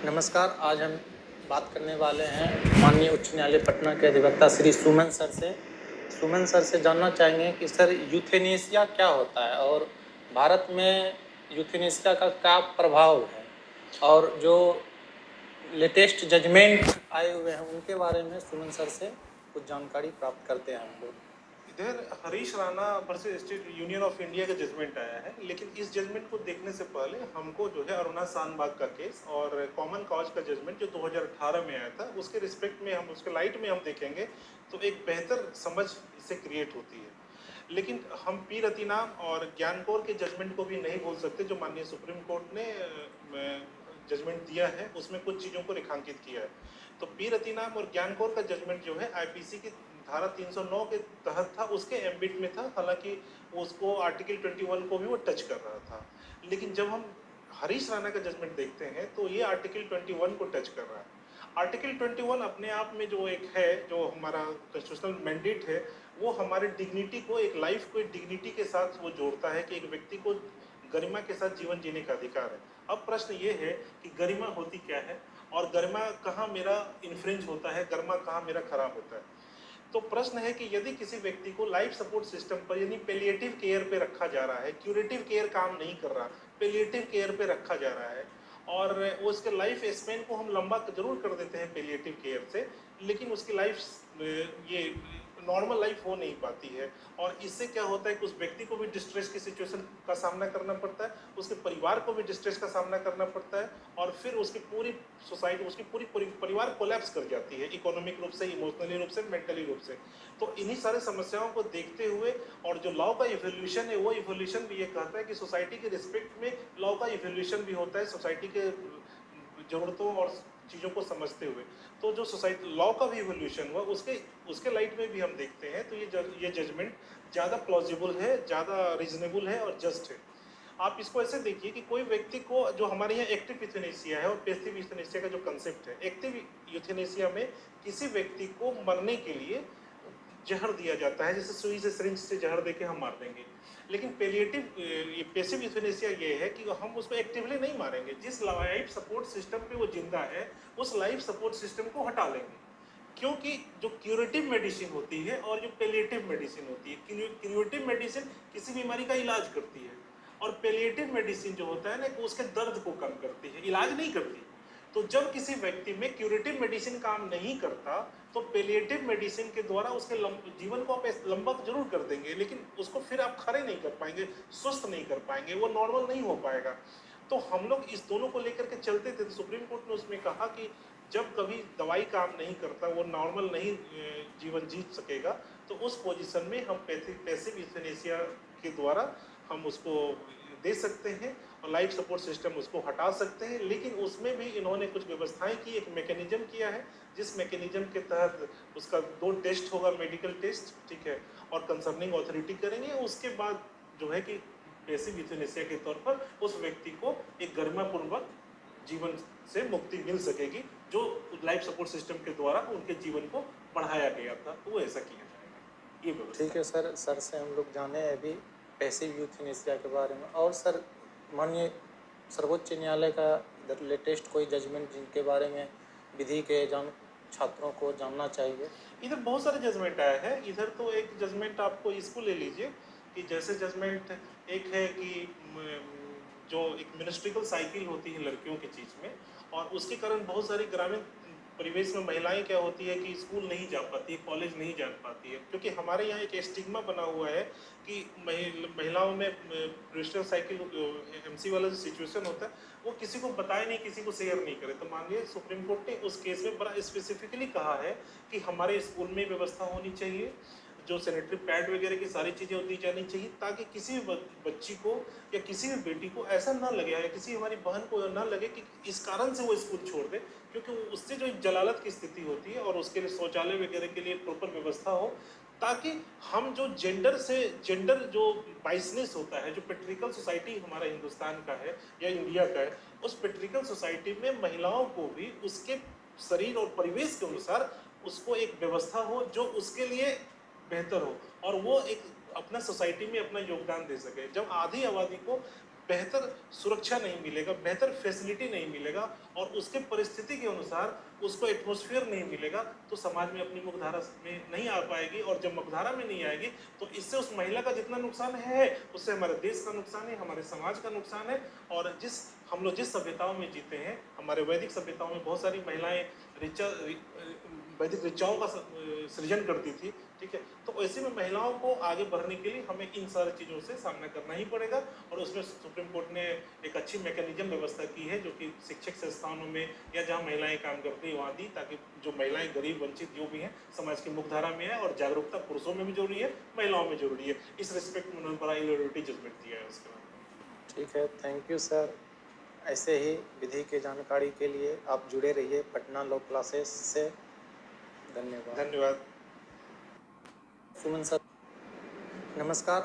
नमस्कार। आज हम बात करने वाले हैं माननीय उच्च न्यायालय पटना के अधिवक्ता श्री सुमन सर से। सुमन सर से जानना चाहेंगे कि सर यूथेनेसिया क्या होता है और भारत में यूथेनेसिया का क्या प्रभाव है, और जो लेटेस्ट जजमेंट आए हुए हैं उनके बारे में सुमन सर से कुछ जानकारी प्राप्त करते हैं हम लोग। इधर Harish Rana versus state union of India का जजमेंट आया है, लेकिन इस जजमेंट को देखने से पहले हमको जो है अरुणा शानबाग का केस और कॉमन कॉज का जजमेंट जो 2018 में आया था उसके रिस्पेक्ट में हम उसके लाइट में हम देखेंगे तो एक बेहतर समझ इससे क्रिएट होती है। लेकिन हम पी रतिनाम और ज्ञानकौर के जजमेंट को भी नहीं भूल सकते जो माननीय सुप्रीम कोर्ट ने जजमेंट दिया है, उसमें कुछ चीज़ों को रेखांकित किया है। तो पी रतिनाम और ज्ञानकौर का जजमेंट जो है आईपीसी की धारा 309 के तहत था, उसके एम्बिट में था, हालांकि उसको आर्टिकल 21 को भी वो टच कर रहा था। लेकिन जब हम हरीश राणा का जजमेंट देखते हैं तो ये आर्टिकल 21 को टच कर रहा है। आर्टिकल 21 अपने आप में जो एक है, जो हमारा कॉन्स्टिट्यूशनल मैंडेट है, वो हमारे डिग्निटी को, एक लाइफ को एक डिग्निटी के साथ वो जोड़ता है कि एक व्यक्ति को गरिमा के साथ जीवन जीने का अधिकार है। अब प्रश्न ये है कि गरिमा होती क्या है और गरिमा कहाँ मेरा इन्फ्रिंज होता है, गरिमा कहाँ मेरा खराब होता है। तो प्रश्न है कि यदि किसी व्यक्ति को लाइफ सपोर्ट सिस्टम पर यानी पेलिएटिव केयर पे रखा जा रहा है, क्यूरेटिव केयर काम नहीं कर रहा, पेलिएटिव केयर पे रखा जा रहा है और उसके लाइफ स्पेन को हम लंबा जरूर कर देते हैं पेलिएटिव केयर से, लेकिन उसकी लाइफ ये नॉर्मल लाइफ हो नहीं पाती है। और इससे क्या होता है कि उस व्यक्ति को भी डिस्ट्रेस की सिचुएशन का सामना करना पड़ता है, उसके परिवार को भी डिस्ट्रेस का सामना करना पड़ता है और फिर उसकी पूरी सोसाइटी, उसकी पूरी परिवार कोलैप्स कर जाती है, इकोनॉमिक रूप से, इमोशनली रूप से, मेंटली रूप से। तो इन्हीं सारे समस्याओं को देखते हुए और जो लॉ का इवोल्यूशन है, वो इवोल्यूशन भी ये कहता है कि सोसाइटी के रिस्पेक्ट में लॉ का इवोल्यूशन भी होता है, सोसाइटी के जरूरतों और चीज़ों को समझते हुए। तो जो सोसाइटी लॉ का भी इवोल्यूशन हुआ, उसके लाइट में भी हम देखते हैं तो ये जजमेंट ज़्यादा प्लॉजिबल है, ज़्यादा रीजनेबल है और जस्ट है। आप इसको ऐसे देखिए कि कोई व्यक्ति को, जो हमारे यहाँ एक्टिव यूथेनेसिया है और पैसिव यूथेनेसिया का जो कंसेप्ट है, एक्टिव यूथेनेसिया में किसी व्यक्ति को मरने के लिए जहर दिया जाता है, जैसे सुई से, सिरिंज से जहर देके हम मार देंगे। लेकिन पेलिएटिव, ये पैसिव यूथेनेसिया ये है कि हम उसको एक्टिवली नहीं मारेंगे, जिस लाइफ सपोर्ट सिस्टम पे वो जिंदा है उस लाइफ सपोर्ट सिस्टम को हटा लेंगे। क्योंकि जो क्यूरेटिव मेडिसिन होती है और जो पेलिएटिव मेडिसिन होती है, क्यूरेटिव मेडिसिन किसी बीमारी का इलाज करती है और पेलिएटिव मेडिसिन जो होता है ना, उसके दर्द को कम करती है, इलाज नहीं करती। तो जब किसी व्यक्ति में क्यूरेटिव मेडिसिन काम नहीं करता तो पेलिएटिव मेडिसिन के द्वारा उसके जीवन को आप लंबा तो जरूर कर देंगे, लेकिन उसको फिर आप खड़े नहीं कर पाएंगे, स्वस्थ नहीं कर पाएंगे, वो नॉर्मल नहीं हो पाएगा। तो हम लोग इस दोनों को लेकर के चलते थे। तो सुप्रीम कोर्ट ने उसमें कहा कि जब कभी दवाई काम नहीं करता, वो नॉर्मल नहीं जीवन जी सकेगा, तो उस पोजीशन में हम पैसिव यूथेनेसिया के द्वारा हम उसको दे सकते हैं और लाइफ सपोर्ट सिस्टम उसको हटा सकते हैं। लेकिन उसमें भी इन्होंने कुछ व्यवस्थाएं की, एक मैकेनिज्म किया है, जिस मैकेनिज्म के तहत उसका 2 टेस्ट होगा, मेडिकल टेस्ट, ठीक है, और कंसर्निंग अथॉरिटी करेंगे। उसके बाद जो है कि पैसिव यूथेनेसिया के तौर पर उस व्यक्ति को एक गरिमापूर्वक जीवन से मुक्ति मिल सकेगी, जो लाइफ सपोर्ट सिस्टम के द्वारा उनके जीवन को बढ़ाया गया था, तो वो ऐसा किया जाएगा, ये व्यवस्था। ठीक है सर, सर से हम लोग जाने अभी पैसिव यूथेनेसिया के बारे में। और सर, माननीय सर्वोच्च न्यायालय का इधर लेटेस्ट कोई जजमेंट जिनके बारे में विधि के छात्रों को जानना चाहिए। इधर बहुत सारे जजमेंट आए हैं। इधर तो एक जजमेंट आपको इसको ले लीजिए कि जैसे जजमेंट एक है कि जो एक मिनिस्ट्रिकल साइकिल होती है लड़कियों की चीज़ में, और उसके कारण बहुत सारी ग्रामीण परिवेश में महिलाएं क्या होती है कि स्कूल नहीं जा पाती है, कॉलेज नहीं जा पाती है, क्योंकि हमारे यहाँ एक स्टिग्मा बना हुआ है कि महिलाओं में प्रेस्टल साइकिल एमसी वाला जो सिचुएशन होता है वो किसी को बताए नहीं, किसी को शेयर नहीं करे। तो माननीय सुप्रीम कोर्ट ने उस केस में बड़ा स्पेसिफिकली कहा है कि हमारे स्कूल में व्यवस्था होनी चाहिए, जो सैनिटरी पैड वगैरह की सारी चीज़ें दी जानी चाहिए, ताकि किसी भी बच्ची को या किसी भी बेटी को ऐसा ना लगे या किसी हमारी बहन को ना लगे कि इस कारण से वो स्कूल छोड़ दे, क्योंकि उससे जो जलालत की स्थिति होती है, और उसके लिए शौचालय वगैरह के लिए प्रॉपर व्यवस्था हो, ताकि हम जो जेंडर जो बाइसनेस होता है, जो पेट्रिकल सोसाइटी हमारा हिंदुस्तान का है या इंडिया का है, उस पेट्रिकल सोसाइटी में महिलाओं को भी उसके शरीर और परिवेश के अनुसार उसको एक व्यवस्था हो जो उसके लिए बेहतर हो और वो एक अपना सोसाइटी में अपना योगदान दे सके। जब आधी आबादी को बेहतर सुरक्षा नहीं मिलेगा, बेहतर फैसिलिटी नहीं मिलेगा और उसके परिस्थिति के अनुसार उसको एटमॉस्फेयर नहीं मिलेगा, तो समाज में अपनी मुख्यधारा में नहीं आ पाएगी। और जब मुख्यधारा में नहीं आएगी तो इससे उस महिला का जितना नुकसान है, उससे हमारे देश का नुकसान है, हमारे समाज का नुकसान है। और हम लोग जिस सभ्यताओं में जीते हैं, हमारे वैदिक सभ्यताओं में बहुत सारी महिलाएं वैदिक ऋचाओं का सृजन करती थी, ठीक है। तो ऐसे में महिलाओं को आगे बढ़ने के लिए हमें इन सारी चीज़ों से सामना करना ही पड़ेगा। और उसमें सुप्रीम कोर्ट ने एक अच्छी मैकेनिज्म व्यवस्था की है, जो कि शिक्षक संस्थानों में या जहाँ महिलाएं काम करती हैं वहाँ दी, ताकि जो महिलाएं गरीब वंचित जो भी हैं समाज की मुख्यधारा में है। और जागरूकता पुरुषों में भी जरूरी है, महिलाओं में जरूरी है। इस रिस्पेक्ट में उन्होंने बड़ा इनोवेटिव जजमेंट दिया है उसके बाद। ठीक है, थैंक यू सर। ऐसे ही विधि की जानकारी के लिए आप जुड़े रहिए पटना लॉ क्लासेस से। धन्यवाद। धन्यवाद। सुमन सर नमस्कार।